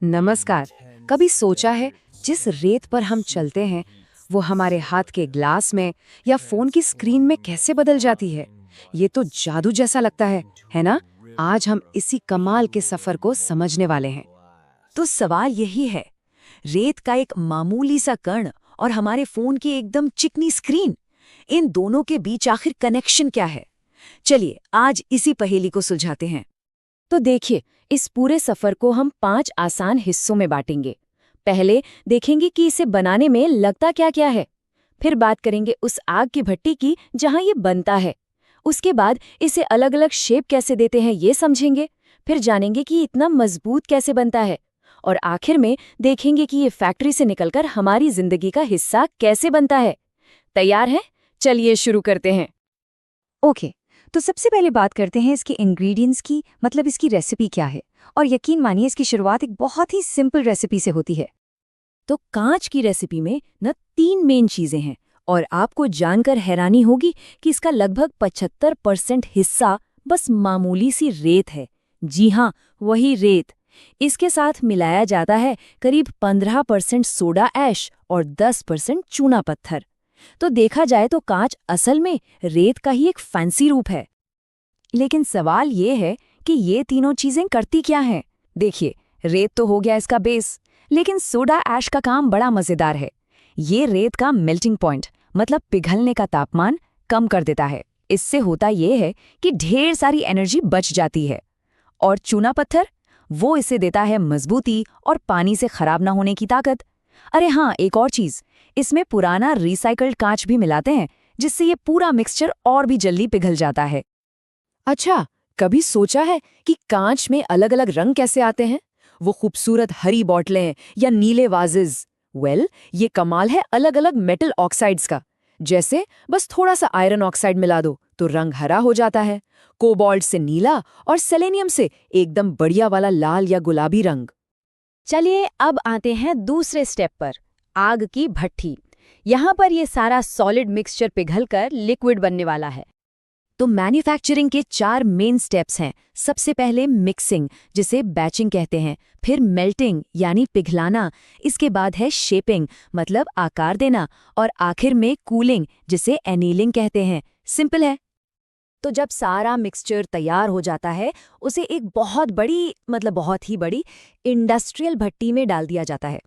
नमस्कार। कभी सोचा है जिस रेत पर हम चलते हैं वो हमारे हाथ के ग्लास में या फोन की स्क्रीन में कैसे बदल जाती है? ये तो जादू जैसा लगता है ना? आज हम इसी कमाल के सफर को समझने वाले हैं। तो सवाल यही है, रेत का एक मामूली सा कण और हमारे फोन की एकदम चिकनी स्क्रीन, इन दोनों के बीच आखिर कनेक्शन क्या है? चलिए आज इसी पहेली को सुलझाते हैं। तो देखिए, इस पूरे सफर को हम 5 आसान हिस्सों में बांटेंगे। पहले देखेंगे कि इसे बनाने में लगता क्या-क्या है। फिर बात करेंगे उस आग की भट्टी की जहां ये बनता है। उसके बाद इसे अलग-अलग शेप कैसे देते हैं ये समझेंगे। फिर जानेंगे कि इतना मजबूत कैसे बनता है। और आखिर में देखेंगे कि ये फैक्ट्री से निकलकर हमारी जिंदगी का हिस्सा कैसे बनता है। तैयार हैं? चलिए शुरू करते हैं। ओके, तो सबसे पहले बात करते हैं इसके इंग्रेडिएंट्स की, मतलब इसकी रेसिपी क्या है। और यकीन मानिए इसकी शुरुआत एक बहुत ही सिंपल रेसिपी से होती है। तो कांच की रेसिपी में न 3 मेन चीजें हैं और आपको जानकर हैरानी होगी कि इसका लगभग 75% हिस्सा बस मामूली सी रेत है। जी हाँ, वही रेत। इसके साथ मिलाया जाता है करीब 15% सोडा ऐश और 10% चूना पत्थर। तो देखा जाए तो कांच असल में रेत का ही एक फैंसी रूप है। लेकिन सवाल ये है कि ये तीनों चीजें करती क्या हैं? देखिए, रेत तो हो गया इसका बेस, लेकिन सोडा ऐश का काम बड़ा मजेदार है। ये रेत का मेल्टिंग पॉइंट, मतलब पिघलने का तापमान कम कर देता है। इससे होता ये है कि ढेर सारी एनर्जी बच जाती है। और चूना पत्थर, वो इसे देता है मजबूती और पानी से खराब ना होने की ताकत। अरे हाँ, एक और चीज, इसमें पुराना रिसाइकल्ड कांच भी मिलाते हैं, जिससे ये पूरा मिक्सचर और भी जल्दी पिघल जाता है। अच्छा, कभी सोचा है कि कांच में अलग-अलग रंग कैसे आते हैं? वो खूबसूरत हरी बॉटलें या नीले वाजेस। ये कमाल है अलग-अलग मेटल ऑक्साइड्स का। जैसे बस थोड़ा सा आयरन ऑक्साइड मिला दो तो रंग हरा हो जाता है, कोबाल्ट से नीला और सेलेनियम से एकदम बढ़िया वाला लाल या गुलाबी रंग। चलिए अब आते हैं दूसरे स्टेप पर, आग की भट्ठी। यहाँ पर ये सारा सॉलिड मिक्सचर पिघलकर लिक्विड बनने वाला है। तो मैन्युफैक्चरिंग के 4 मेन स्टेप्स हैं। सबसे पहले मिक्सिंग, जिसे बैचिंग कहते हैं, फिर मेल्टिंग यानी पिघलाना, इसके बाद है शेपिंग मतलब आकार देना, और आखिर में कूलिंग, जिसे एनीलिंग कहते हैं। सिंपल है। तो जब सारा मिक्सचर तैयार हो जाता है, उसे एक बहुत ही बड़ी इंडस्ट्रियल भट्टी में डाल दिया जाता है।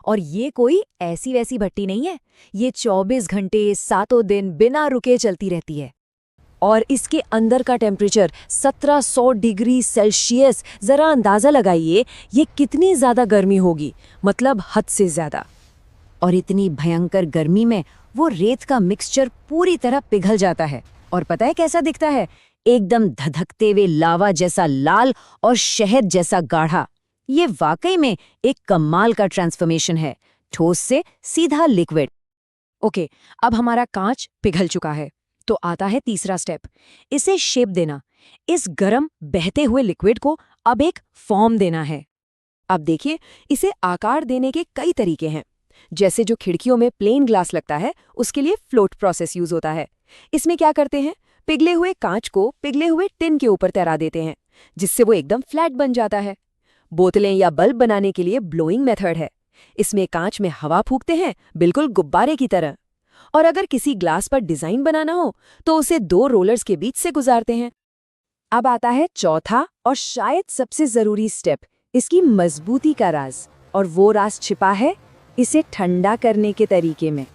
और ये कोई ऐसी वैसी भट्टी नहीं है, ये 24 घंटे 7 दिन बिना रुके चलती रहती है। और इसके अंदर का टेम्परेचर 1700 डिग्री सेल्सियस। जरा अंदाजा लगाइए, ये कितनी ज्यादा गर्मी होगी, मतलब हद से ज्यादा। और इतनी भयंकर गर्मी में वो रेत का मिक्सचर पूरी तरह पिघल जाता है। और पता है कैसा दिखता है? एकदम धधकते हुए लावा जैसा लाल और शहद जैसा गाढ़ा। ये वाकई में एक कमाल का ट्रांसफॉर्मेशन है, ठोस से सीधा लिक्विड। ओके, अब हमारा कांच पिघल चुका है, तो आता है तीसरा स्टेप, इसे शेप देना। इस गरम बहते हुए लिक्विड को अब एक फॉर्म देना है। अब देखिए, इसे आकार देने के कई तरीके हैं। जैसे जो खिड़कियों में प्लेन ग्लास लगता है, उसके लिए फ्लोट प्रोसेस यूज होता है। इसमें क्या करते हैं, पिघले हुए कांच को पिघले हुए टिन के ऊपर तैरा देते हैं, जिससे वो एकदम फ्लैट बन जाता है। बोतलें या बल्ब बनाने के लिए ब्लोइंग मेथड है। इसमें कांच में हवा फूंकते हैं, बिल्कुल गुब्बारे की तरह। और अगर किसी ग्लास पर डिजाइन बनाना हो तो उसे 2 रोलर्स के बीच से गुजारते हैं। अब आता है चौथा और शायद सबसे जरूरी स्टेप, इसकी मजबूती का राज। और वो राज छिपा है इसे ठंडा करने के तरीके में।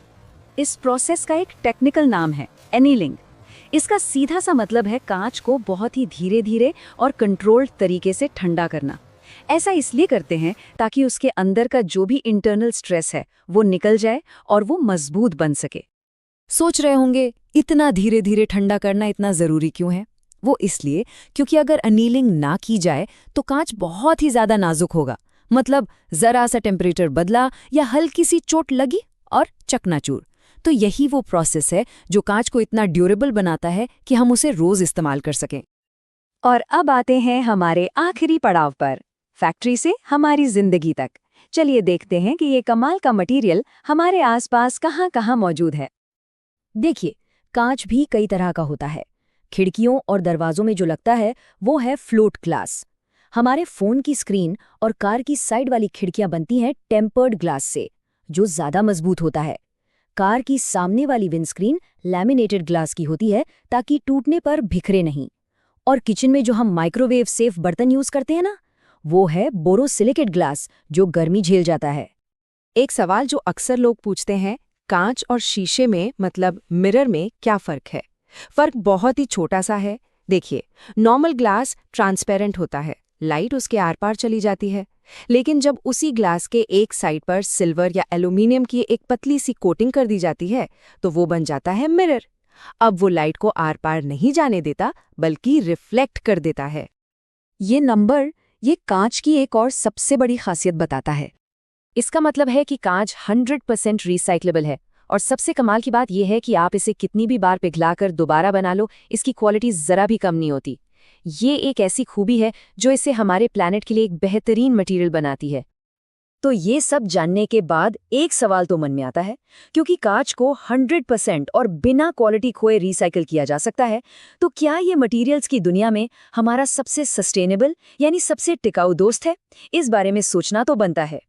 इस प्रोसेस का एक टेक्निकल नाम है एनीलिंग। इसका सीधा सा मतलब है कांच को बहुत ही धीरे धीरे और कंट्रोल्ड तरीके से ठंडा करना। ऐसा इसलिए करते हैं ताकि उसके अंदर का जो भी इंटरनल स्ट्रेस है वो निकल जाए और वो मजबूत बन सके। सोच रहे होंगे, इतना धीरे धीरे ठंडा करना इतना जरूरी क्यों है? वो इसलिए क्योंकि अगर अनीलिंग ना की जाए तो कांच बहुत ही ज्यादा नाजुक होगा। मतलब जरा सा टेम्परेचर बदला या हल्की सी चोट लगी और चकनाचूर। तो यही वो प्रोसेस है जो कांच को इतना ड्यूरेबल बनाता है कि हम उसे रोज इस्तेमाल कर सकें। और अब आते हैं हमारे आखिरी पड़ाव पर, फैक्ट्री से हमारी जिंदगी तक। चलिए देखते हैं कि ये कमाल का मटेरियल हमारे आसपास कहाँ-कहाँ मौजूद है। देखिए, कांच भी कई तरह का होता है। खिड़कियों और दरवाजों में जो लगता है वो है फ्लोट ग्लास। हमारे फोन की स्क्रीन और कार की साइड वाली खिड़कियां बनती हैं टेम्पर्ड ग्लास से, जो ज्यादा मजबूत होता है। कार की सामने वाली विंडस्क्रीन लैमिनेटेड ग्लास की होती है ताकि टूटने पर बिखरे नहीं। और किचन में जो हम माइक्रोवेव सेफ बर्तन यूज करते हैं ना, वो है बोरोसिलिकेट ग्लास, जो गर्मी झेल जाता है। एक सवाल जो अक्सर लोग पूछते हैं, कांच और शीशे में मतलब मिरर में क्या फर्क है? फर्क बहुत ही छोटा सा है। देखिए, नॉर्मल ग्लास ट्रांसपेरेंट होता है, लाइट उसके आर पार चली जाती है। लेकिन जब उसी ग्लास के एक साइड पर सिल्वर या एल्यूमिनियम की एक पतली सी कोटिंग कर दी जाती है, तो वो बन जाता है मिरर। अब वो लाइट को आर पार नहीं जाने देता, बल्कि रिफ्लेक्ट कर देता है। ये नंबर ये कांच की एक और सबसे बड़ी खासियत बताता है। इसका मतलब है कि कांच 100% रिसाइक्लेबल है। और सबसे कमाल की बात यह है कि आप इसे कितनी भी बार पिघलाकर दोबारा बना लो, इसकी क्वालिटी जरा भी कम नहीं होती। ये एक ऐसी खूबी है जो इसे हमारे प्लैनेट के लिए एक बेहतरीन मटेरियल बनाती है। तो ये सब जानने के बाद एक सवाल तो मन में आता है, क्योंकि कांच को 100% और बिना क्वालिटी खोए रिसाइकिल किया जा सकता है, तो क्या ये मटेरियल्स की दुनिया में हमारा सबसे सस्टेनेबल यानी सबसे टिकाऊ दोस्त है? इस बारे में सोचना तो बनता है।